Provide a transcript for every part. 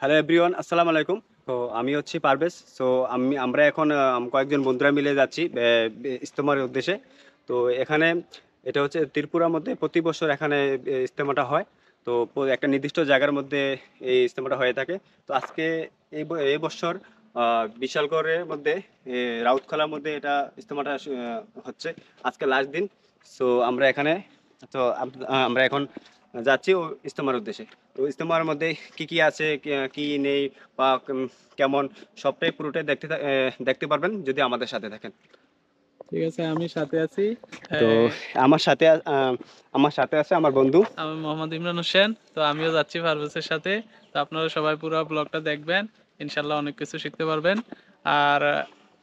Hello everyone, আসসালামু আলাইকুম। তো আমি হচ্ছি পারভেজ। সো আমরা এখন কয়েকজন বন্ধুরা মিলে যাচ্ছি ইজতেমার উদ্দেশ্যে। তো এখানে এটা হচ্ছে ত্রিপুরার মধ্যে প্রতি বছর এখানে ইজতেমাটা হয়। তো একটা নির্দিষ্ট জায়গার মধ্যে এই ইজতেমাটা হয়ে থাকে। তো আজকে এই বছর বিশালগড়ের মধ্যে রাউতখোলার মধ্যে এটা ইজতেমাটা হচ্ছে আজকে লাস্ট দিন। সো আমরা এখানে আমরা এখন যাচ্ছি ইজতেমার উদ্দেশ্যে। তো ইজতেমার মধ্যে কি কি আছে, কি নেই বা কেমন, সবটাই পুরোটাই দেখতে পারবেন যদি আমাদের সাথে থাকেন। ঠিক আছে, আমি সাথে আছি। তো আমার সাথে আমার সাথে আছে আমার বন্ধু। আমি মোহাম্মদ ইমরান হোসেন। তো আমিও যাচ্ছি পারভেজের সাথে। তো আপনারা সবাই পুরো ব্লগটা দেখবেন, ইনশাল্লাহ অনেক কিছু শিখতে পারবেন। আর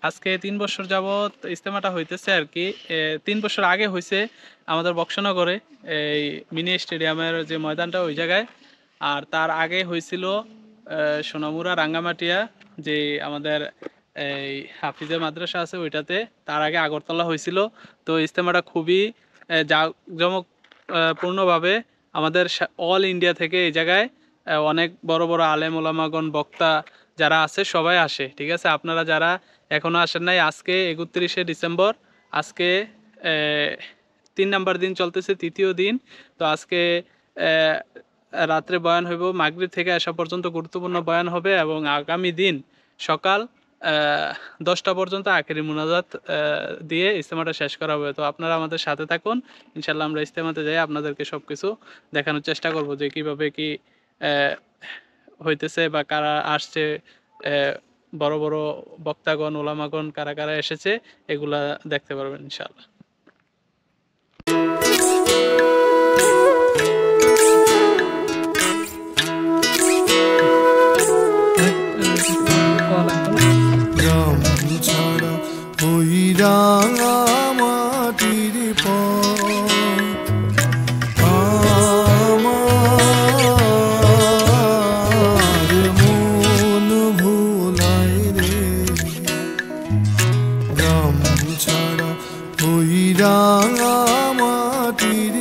আজকে 3 বছর যাবত ইজতেমাটা হইতেছে আর কি। 3 বছর আগে হয়েছে আমাদের বক্সনগরে, এই মিনি স্টেডিয়ামের যে ময়দানটা ওই জায়গায়। আর তার আগে হয়েছিল সোনামুড়া রাঙ্গামাটিয়া, যে আমাদের এই হাফিজের মাদ্রাসা আছে ওইটাতে। তার আগে আগরতলা হয়েছিল। তো ইজতেমাটা খুবই জাঁকজমক পূর্ণভাবে আমাদের অল ইন্ডিয়া থেকে এই জায়গায় অনেক বড় বড় আলেম ওলামাগণ বক্তা যারা আছে সবাই আসে। ঠিক আছে, আপনারা যারা এখনো আসেন নাই, আজকে 31শে ডিসেম্বর, আজকে 3 নাম্বার দিন চলতেছে, তৃতীয় দিন। তো আজকে রাত্রে বয়ান হইব, মাগরিব থেকে আসা পর্যন্ত গুরুত্বপূর্ণ বয়ান হবে, এবং আগামী দিন সকাল 10টা পর্যন্ত আখেরি মুনাজাত দিয়ে ইজতেমাটা শেষ করা হবে। তো আপনারা আমাদের সাথে থাকুন, ইনশাল্লাহ আমরা ইজতেমাতে যাই আপনাদেরকে সবকিছু দেখানোর চেষ্টা করব যে কিভাবে কি হইতেছে বা কারা আসছে, বড় বড় বক্তাগণ ওলামাগণ কারা কারা এসেছে, এগুলা দেখতে পারবেন ইনশাল্লাহ। ছাড়া ওই রাঙা মাটির আমার মন ভোলাই রে, গ্রাম ছাড়া ওই রাঙা মাটির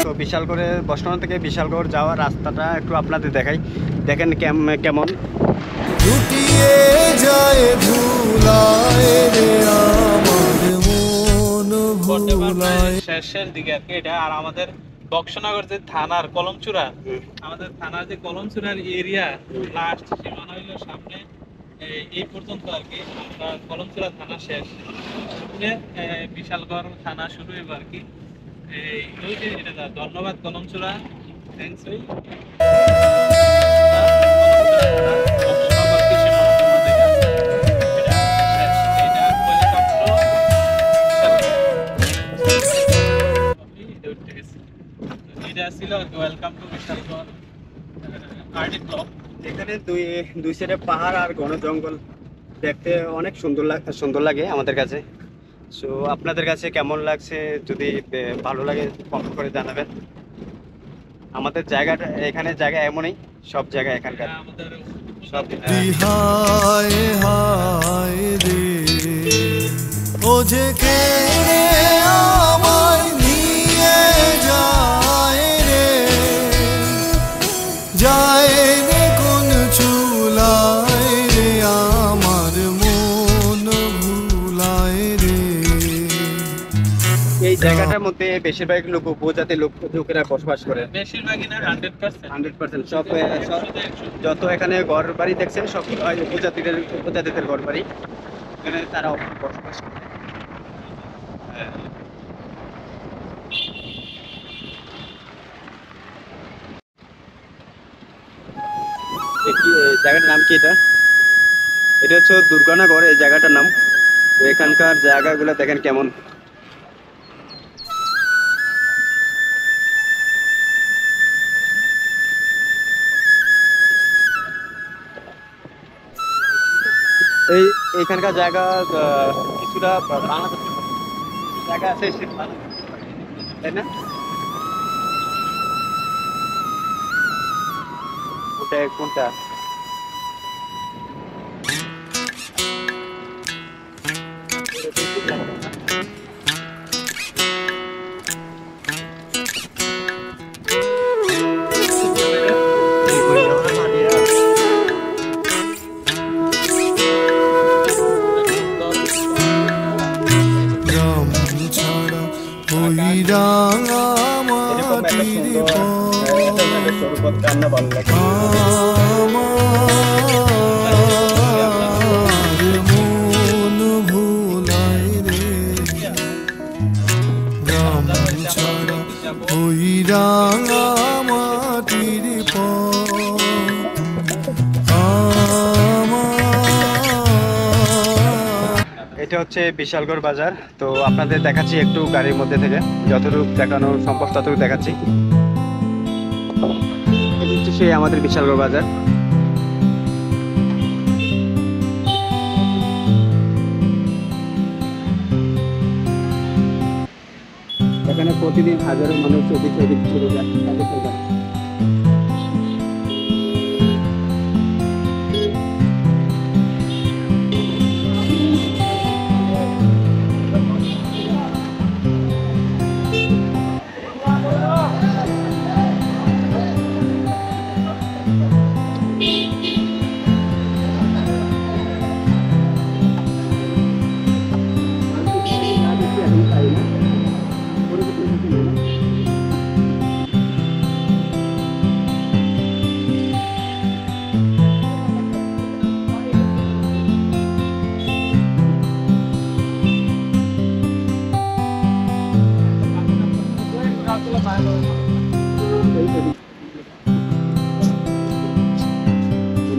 তো বিশালগড়ে বসখানা থেকে বিশালগড় যাওয়ার রাস্তাটা একটু আপনাদের দেখাই, দেখেন কেমন লুটিয়ে যায় ভুলায় রে আমার মন ভুলায়। শেষের দিকে আর কি এটা। আর আমাদের বক্সনগর যে থানার কলমচূড়া, আমাদের থানার যে কলমচূড়ার এরিয়া লাস্ট সীমানা হইলো সামনে এই পর্যন্ত আর কি। আমরা কলমচূড়া থানা শেষ, সামনে বিশালগড় থানা শুরু হইব আর কি। ওই যে এটা ধন্যবাদ কলমচূড়া, থ্যাংকস। এখানে দুই সাইডে পাহাড় আর ঘন জঙ্গল, দেখতে অনেক সুন্দর লাগে আমাদের কাছে। সো আপনাদের কাছে কেমন লাগছে যদি ভালো লাগে কমেন্ট করে জানাবেন। আমাদের জায়গাটা এখানে জায়গা এমনই, সব জায়গা এখানকার সব হায় হায় রে, ও যে কে আমায় নিয়ে যায় রে, যায় রে কোন চুলায় রে আমার মন ভুলায় রে। এই জায়গাটার মধ্যে বেশিরভাগ লোক উপজাতির লোকেরা বসবাস করে, বেশিরভাগই না 100%। সব যত এখানে ঘর বাড়ি দেখছেন সব উপজাতিদের ঘর বাড়ি, এখানে তারা বসবাস করে। জায়গাটার নাম কি? এটা হচ্ছে দুর্গানগর, এই জায়গাটার নাম। তো এখানকার জায়গাগুলো দেখেন কেমন। এইখানকার জায়গা কিছুটা বাংলাদেশের জায়গা আছে, তাই না? কোনটা এটা হচ্ছে বিশালগড় বাজার। তো আপনাদের দেখাচ্ছি একটু গাড়ির মধ্যে থেকে, যতটুকু দেখানো সম্ভব ততটুকু দেখাচ্ছি। এটা হচ্ছে সেই আমাদের বিশালগড় বাজার। এখানে প্রতিদিন হাজারো মানুষ এদিক সেদিক চলে যায়।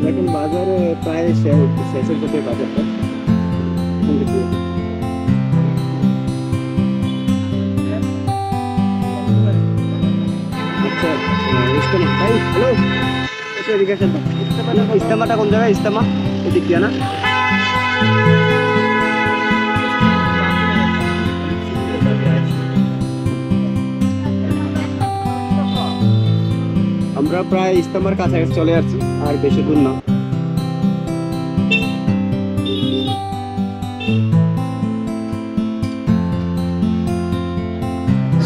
এখন বাজারে প্রায় শেষের দিকে বাজারটা। আচ্ছা, ইস্তেমা ভাই, হ্যালো, একটু এদিকে আসেন তো। ইস্তেমাটা কোন জায়গায়? ইস্তেমা এদিক দিয়ে না? আমরা প্রায় ইস্তেমার কাছাকাছি চলে আসছি, আর বেশি দূর না।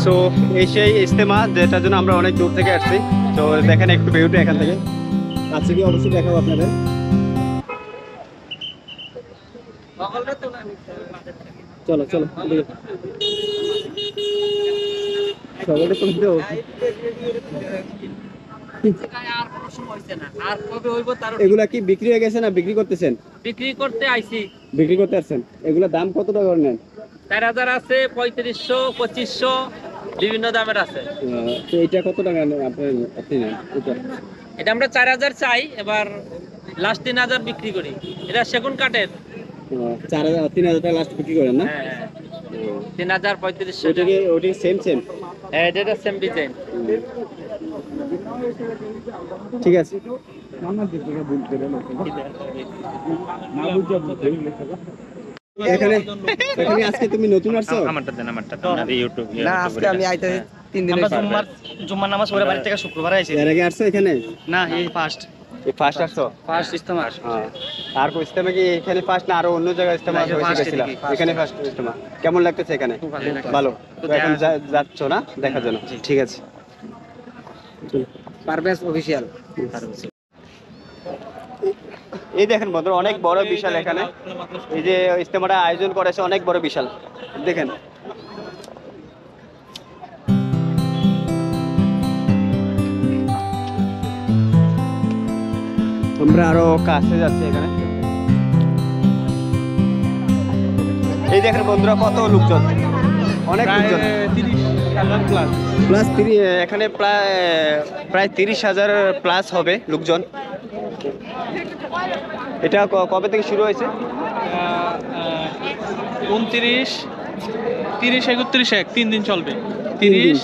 সো এই সেই ইস্তেমা, যেটার জন্য আমরা অনেক দূর থেকে আসছি। তো দেখেন একটু ভিউটা এখান থেকে, আজকে কি অবশ্যই দেখাবো আপনাদের। চলো চলো, সবাই তো এগুলা কি বিক্রি হয়ে গেছে না বিক্রি করতেছেন? বিক্রি করতে আইছি। বিক্রি করতে আসছেন। এগুলা দাম কত টাকা নেন? 4000 আছে, 3500, 2500, বিভিন্ন দামের আছে। তো এটা কত টাকা নেন আপনি নেন? এটা আমরা 4000 চাই, এবার লাস্ট 3000 বিক্রি করি। এটা সেগুন কাঠের। 3000 টাকা লাস্ট বিক্রি করেন না? হ্যাঁ, 3000, 3500। ওটা সেম সেম? হ্যাঁ, এটা সেম ডিজাইন। ঠিক আছে। এখানে এখানে আজকে তুমি নতুন আসছো? আমারটা দেন, আমারটা আপনার ইউটিউব। না, আজকে আমি আইতে 3 দিন হইছে। আমরা জুম্মার নামাজ পড়ে বাড়ি থেকে শুক্রবার আইছি। এর আগে আসছো এখানে? না, এই ফার্স্ট এই ফার্স্ট আসছো? ফার্স্ট ইস্তেমা। হ্যাঁ। আর কোন ইস্তেমা কি এখানে ফার্স্ট না আরো অন্য জায়গায় ইস্তেমা হয়েছিল? এখানে ফার্স্ট ইস্তেমা। কেমন লাগতেছে এখানে? ভালো। তো এখন যাচ্ছ না দেখার জন্য? ঠিক আছে। পারভেজ অফিশিয়াল। এই দেখেন বন্ধুরা, অনেক বড় বিশাল এখানে। এই যে ইস্তেমাটা আয়োজন করেছে, অনেক বড় বিশাল, দেখেন। আমরা আরো কাছে যাচ্ছি এখানে। এই দেখেন বন্ধুরা, কত লোকজন, অনেক লোকজন। 30,000 প্লাস। প্লাস 30, এখানে প্রায় 30,000 প্লাস হবে লোকজন। এটা কবে থেকে শুরু হয়েছে? 29, 30, 31, 3 দিন চলবে। 30,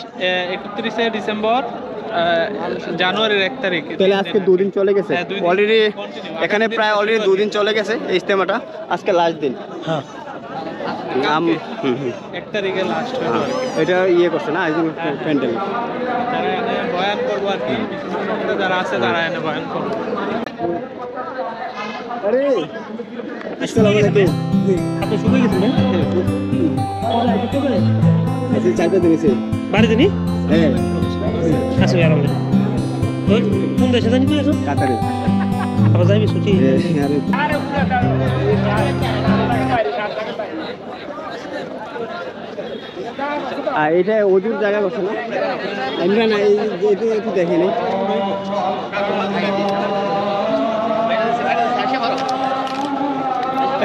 31 ডিসেম্বর, জানুয়ারির 1 তারিখ। তাহলে আজকে 2 দিন চলে গেছে হ্যাঁ, 2 দিন অলরেডি। continue। এখানে প্রায় অলরেডি 2 দিন চলে গেছে এই ইস্তেমাটা, আজকে লাস্ট দিন। হ্যাঁ, 1 তারিখে লাস্ট হলো আর কি। এটা ইয়ে করছে না আয়োজন প্যান্ডেল। যারা এনে বয়ান করবো আর কি, বিশেষজ্ঞরা যারা আছে তারা এনে বয়ান করবো। আরে আসসালামু আলাইকুম। আপনি শুরু গেছেন না? আচ্ছা, চারটা দিয়েছে বাড়ি জানি? হ্যাঁ, আসলে আলহামদুলিল্লাহ। তো কোন দেশে জানি তো এখন? কাতারে। আবার যাইবি ছুটি? আরে এটা ওজুর জায়গা করছে না? আমরা না এটা একটু দেখিনি।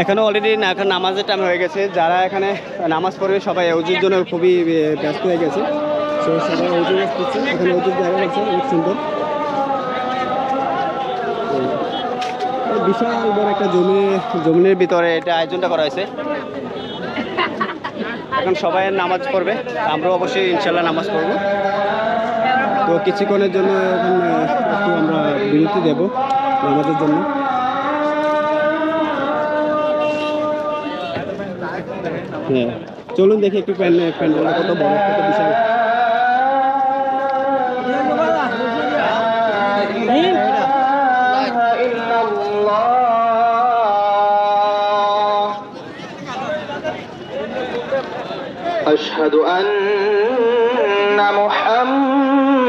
এখানে অলরেডি নামাজের টাইম হয়ে গেছে। যারা এখানে নামাজ পড়বে সবাই ওজুর জন্য খুবই ব্যস্ত হয়ে গেছে। তো সবাই ওজু করছে, এখানে ওজুর জায়গা করছে, অনেক সুন্দর। বিশাল বড় একটা জমিনের ভিতরে এটা আয়োজনটা করা হয়েছে। এখন সবাই নামাজ পড়বে, আমরাও অবশ্যই ইনশাল্লাহ নামাজ পড়বো। তো কিছুক্ষণের জন্য এখন একটু আমরা বিরতি দেব নামাজের জন্য। হ্যাঁ, চলুন দেখি একটু প্যান্ডেলটা কত বড়, কত বিশাল। أشهد أن محمدا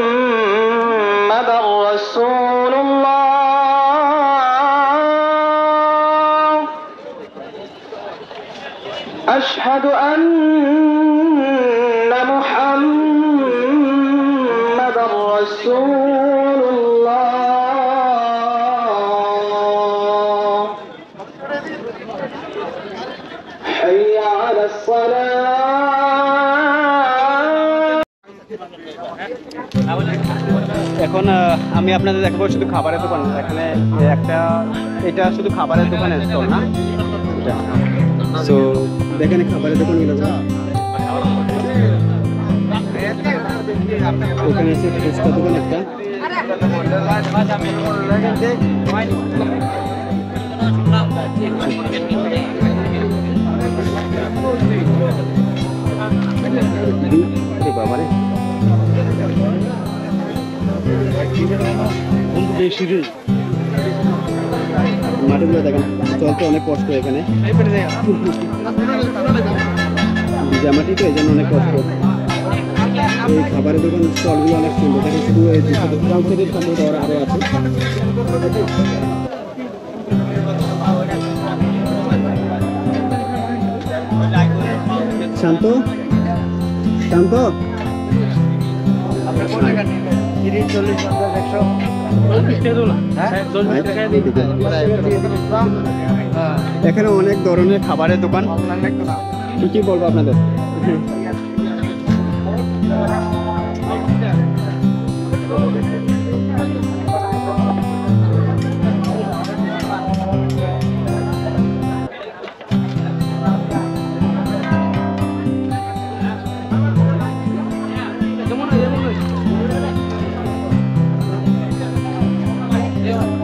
رسول الله أشهد أن محمدا رسول الله حي على الصلاة এখন আমি আপনাদের দেখাবো শুধু খাবারের দোকান। এখানে একটা, এটা শুধু খাবারের দোকানের স্টল না, সো দেখেন খাবারের দোকানগুলো। ওখানে আছে ফুচকা দোকান একটা, বাবারে মাটিগুলো দেখেন, চলতে অনেক কষ্ট এখানে, জামাটি তো এই জন্য অনেক কষ্ট। এই খাবারের দোকান স্টলগুলো অনেক সুন্দর থাকে, শুধু এই থেকে সম্ভবত আরও আছে। শান্ত শান্ত এখানে অনেক ধরনের খাবারের দোকান, কি কি বলবো আপনাদের।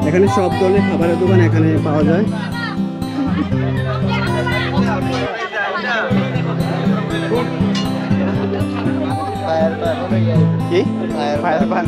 এখানে সব ধরনের খাবারের দোকান এখানে পাওয়া যায়। কি ফায়ার পান